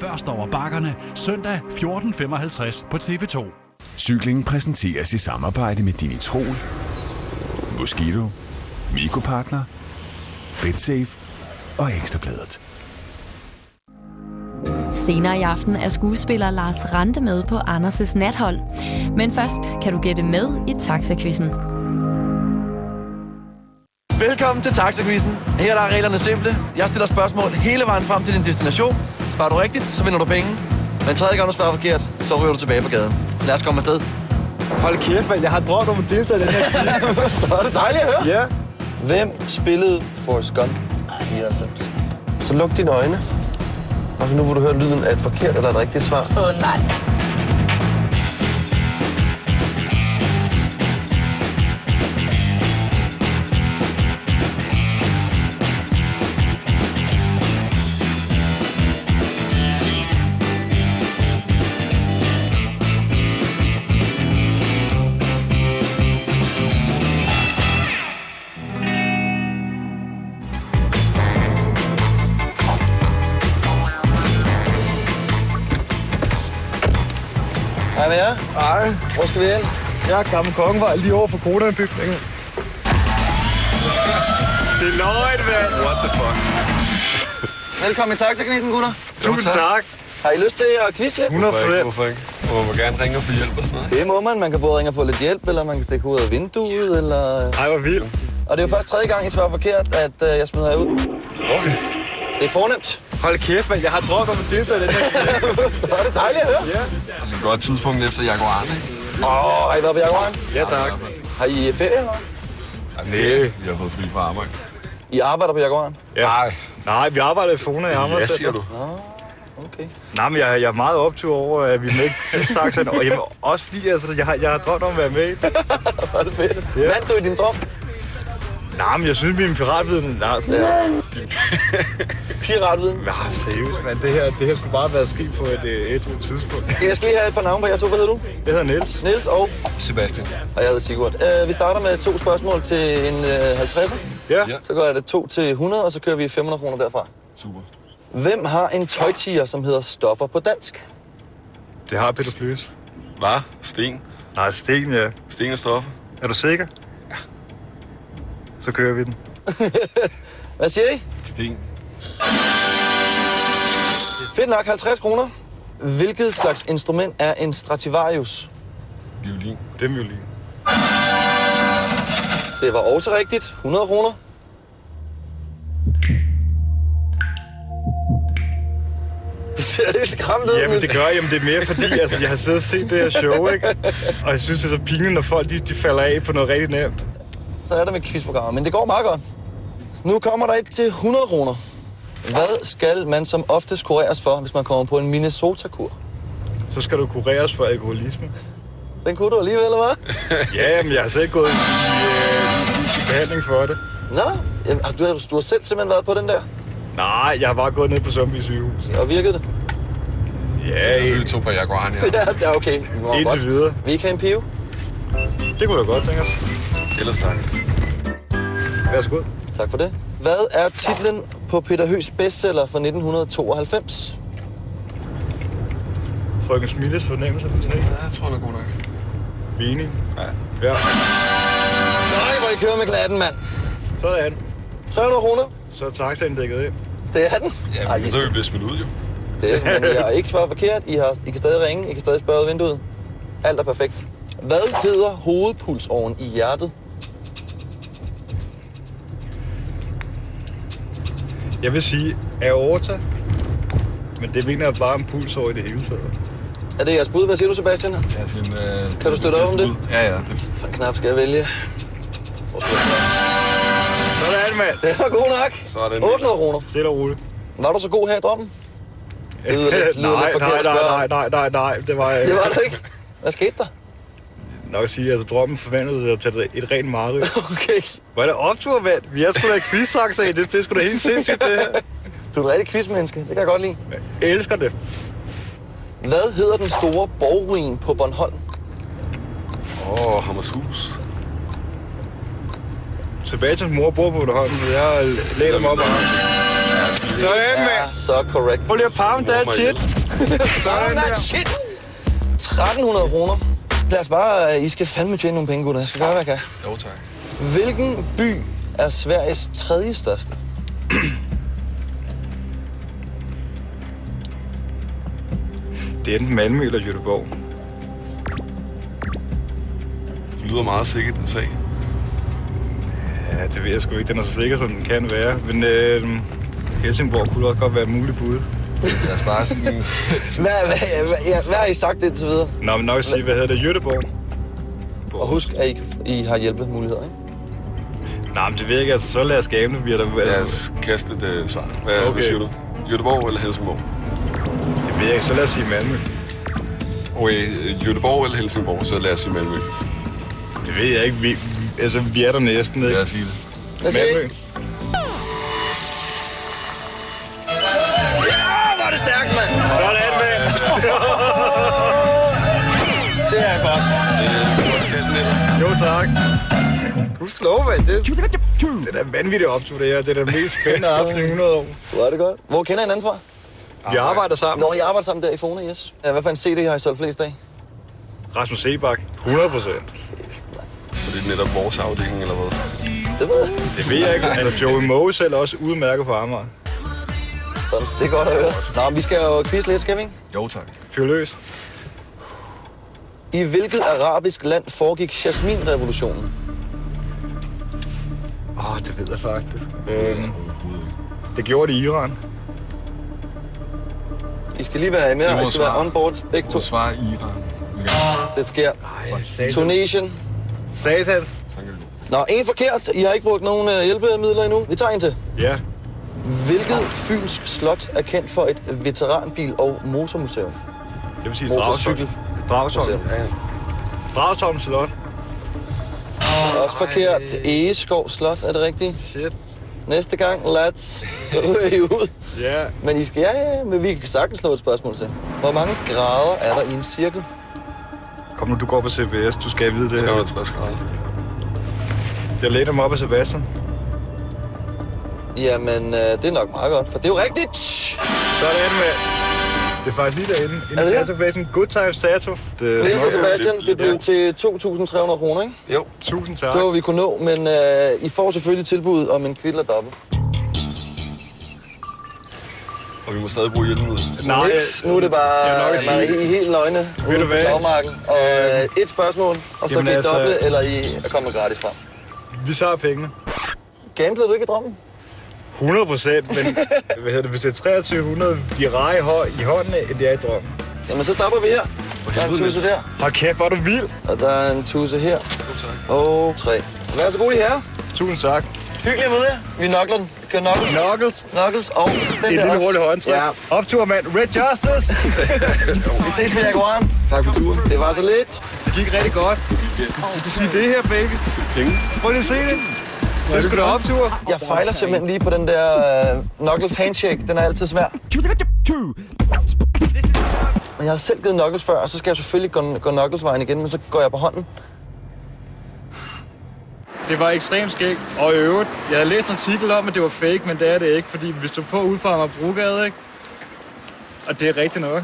først over bakkerne søndag 14.55 på TV2. Cyklingen præsenteres i samarbejde med Dinitrol, Mosquito, Mico-partner, BetSafe og Ekstra Bladet. Senere i aften er skuespiller Lars Rante med på Anders' nathold. Men først kan du gætte med i Taxa-quizzen. Velkommen til Taxa-quizzen. Her der er reglerne simple. Jeg stiller spørgsmål hele vejen frem til din destination. Svarer du rigtigt, så vinder du penge. Men tredje gang du svarer forkert, så ryger du tilbage på gaden. Lad os komme afsted. Hold kæft, man. Jeg har drømt om at deltage i den her quizzen. Så er det dejligt at høre. Ja. Hvem spillede Forrest Gump? Så luk dine øjne. Og nu vil du høre lyden af et forkert eller et rigtigt svar. Nej. Hej med jer. Hej. Hvor skal vi hen? Jeg er Gammel Kongevej lige over for Koda-bygningen. Det er løgn, mand. What the fuck? Velkommen i Taxa-quizzen, gutter. Tusind tak. Har I lyst til at quizle lidt? 100%. Hvorfor ikke? Og man må gerne ringe og få hjælp og sådan noget. Det må man. Man kan både ringe og få lidt hjælp, eller man kan stikke ud af vinduet, eller... Ej, hvor vildt. Og det er jo først tredje gang, I svarer forkert, at jeg smider jer ud. Okay. Det er fornemt. Hold kæft, man. Jeg har drømt om at deltage i den her quizzen. Så er det dejligt at høre. Ja. Altså et godt tidspunkt efter Jaguaren, ikke? Har I været på Jaguaren? Ja, tak. Har I ferie, eller hvad? Nej, vi har fået fri fra arbejde. I arbejder på Jaguaren? Ja. Nej, vi arbejder i Fona i Amager. Ja, siger du. Okay. Nej, men jeg er meget optur over, at vi er med i quiztaxaen. Og jamen, også fordi altså, jeg har drømt om at være med. Hvor er det fedt. Ja. Vandt du i din drøm? Nej, men jeg synes, min piratviden... Nej, Piratviden? ja, seriøst, mand. Det her skulle bare være sket på et tidspunkt. Jeg skal lige have et par navne på jer to. Hvad hedder du? Jeg hedder Niels. Niels og Sebastian. jeg hedder Sigurd. Vi starter med 2 spørgsmål til en 50'er. Ja. Så går det 2 til 100, og så kører vi 500 kroner derfra. Super. Hvem har en tøjtiger, som hedder stoffer på dansk? Det har Peter Plys. Hvad? Sten? Nej, Sten, ja. Sten og stoffer? Er du sikker? Ja. Så kører vi den. Hvad siger I? Sten. Fedt nok, 50 kroner. Hvilket slags instrument er en Stradivarius? Violin. Det er violin. Det var også rigtigt. 100 kroner. Det ser lidt skræmt ud. Jamen, det gør jeg. Jamen, det er mere fordi, altså, jeg har siddet og set det her show, ikke? Og jeg synes, det er så pinligt, når folk de falder af på noget rigtig nemt. Så er det med quizprogrammer, men det går meget godt. Nu kommer der et til 100 kroner. Hvad skal man som oftest kureres for, hvis man kommer på en Minnesota-kur? Så skal du kureres for alkoholisme. Den kunne du alligevel, eller hvad? Ja, men jeg har selv gået i behandling for det. Nå, jamen, du har selv simpelthen været på den der? Nej, jeg har bare gået ned på Zombie sygehus. Og virkede det? Ja, Jeg to på Jaguaren, ja. Det er okay. indtil videre. Vi kan en pive. Det kunne da godt, tænke os. Ellers tak. Værsgo. Tak for det. Hvad er titlen på Peter Høgs bestseller fra 1992? Frøken Smilles fornemmelse på sådan en. Ja, jeg tror, den er god nok. Enig. Ja. Ja. Nej, hvor I kører med glatten, mand. Sådan. 300 kroner. Så er taxaen dækket ind. Det er den. Ja, Ej, men så er vi blevet smidt ud, jo. det er, men jeg har ikke svaret forkert. I kan stadig ringe. I kan stadig spørge ud af vinduet. Alt er perfekt. Hvad hedder hovedpulsåren i hjertet? Jeg vil sige aorta, men det mener jeg bare en pulsår i det hele taget. Er det jeres bud? Hvad siger du, Sebastian? Ja, sådan, Kan du støtte op om det? Ja, ja. Det... For en knap skal jeg vælge. Sådan, mand. Det var god nok. Sådan. 800 kroner. Stille og roligt. Var du så god her i drømmen? Det lyder lidt forkert at spørge. Nej, det var jeg Det ikke. var du ikke. Hvad skete der? Nok at sige, altså drømmen forvandlede sig til et rent mareridt. Okay. Hvor er det optur, mand? Vi har sgu da quiz-saxer i. Det er sgu da helt sindssygt, det her. Du er et rigtig quizmenneske. Det kan jeg godt lide. Jeg elsker det. Hvad hedder den store borgruin på Bornholm? Hammershus. Sebastians mor bor på Bornholm, så jeg læner mig op af ham. Ja, Sådan, Ja, mand. så korrekt. Prøv lige at pound that shit. Sådan der. Shit. 1.300 kroner. Lad os bare... I skal fandme tjene nogle penge, gutter. Jeg skal gøre, hvad jeg kan. Jo, tak. Hvilken by er Sveriges 3. største? Det er enten Malmø eller Göteborg. Det lyder meget sikkert, den sag. Ja, det ved jeg sgu ikke. Den er så sikker, som den kan være. Men Helsingborg kunne også godt være et muligt bud. Lad os bare sige... Hvad har I sagt indtil videre? Nå, men nok sige, hvad hedder det? Göteborg? Og husk, at I har hjælpemuligheder, ikke? Nej, men det ved jeg ikke. Altså, så lad os gamble. Lad os kaste et svar. Hvad siger du? Göteborg eller Helsingborg? Det ved jeg ikke. Så lad os sige Malmø. Okay, Göteborg eller Helsingborg, så lad os sige Malmø. Det ved jeg ikke. Vi er der næsten, ikke? Lad os sige det. Lad os se. Malmø. Ja, hvor er det stærkt, mand! Sådan, mand! Det er godt. Jo, tak. Husk lov, mand. Det er da vanvittigt optur, det her. Det er da mest spændende aften i 100 år. Hvor er det godt. Hvor kender I hinanden fra? Vi arbejder sammen. Når I arbejder sammen der i Fona, yes. Ja, hvad for en CD har I solgt flest af? Rasmus Sebak. 100%. Så det er netop vores afdeling, eller hvad? Det ved jeg. Det ved jeg ikke. Altså, Joey Moe selv også udmærket på Amager. Sådan. Det er godt at høre. Nå, men vi skal jo quizze lidt, skal vi ikke? Jo, tak. Fyr løs. I hvilket arabisk land foregik Jasmin-revolutionen? Det ved jeg faktisk. Det gjorde det i Iran. I skal lige være med, og I skal være on board, begge to. Du svarer Iran. Det er forkert. Tunesien. Satans. Nå, en forkert. I har ikke brugt nogen hjælpemidler endnu. Vi tager en til. Ja. Hvilket fynsk slot er kendt for et veteranbil- og motormuseum? Det vil sige Motorcykel. Dragsholm. Dragsholm Slot. Også forkert. Egeskov Slot, er det rigtigt? Shit. Næste gang, lads. Så ryger I ud. Ja. Men I skal, ja, men vi kan sagtens nå et spørgsmål til. Hvor mange grader er der i en cirkel? Kom nu, du går på CBS. Du skal vide det. 360 grader. Jeg læner mig op af Sebastian. Jamen, det er nok meget godt, for det er jo rigtigt. Sådan med. Det er faktisk lige derinde. Er det Inden Good Times Tattoo. Niels og Sebastian, det blev til 2.300 kroner, ikke? Jo. Tusind tak. Det var vi kunne nå, men I får selvfølgelig tilbud om en kvidler dobbelt. Og vi må stadig bruge hjælpemidler. Nej, Nu er det bare jeg I helt nøgne ude på slagmarken. Og et spørgsmål, og så Jamen kan I altså- doble, eller I er kommet gratis frem. vi tager pengene. Gamblede du ikke i drømmen? 100%, men hvad hedder det, hvis det er 2300, de rage i hånden, end det er i drømmen. Jamen, så stopper vi her. Der er en tusse der, Hold kæft, hvor er du vild. og der er en tusse her. Og 3. Vær så god, her. Tusind tak. Hyggeligt med jer. Vi knokler den. Vi kører knuckles. Knuckles. Og den Et der lille også. hurtigt håndtryk. Ja. Optur, mand. Red Justice. Vi ses på Jaguaren. Tak for turen. Det var så lidt. Det gik rigtig godt. Du siger det her, baby. Penge. Prøv lige at se det. Det skulle da optur. Jeg fejler simpelthen lige på den der knuckles handshake. Den er altid svær. Men jeg har selv givet knuckles før, og så skal jeg selvfølgelig gå knuckles-vejen igen, men så går jeg på hånden. Det var ekstremt skægt. Og i øvrigt, jeg havde læst en artikel om, at det var fake, men det er det ikke. Fordi vi stod på ude på Amagerbrogade, ikke? Og det er rigtigt nok.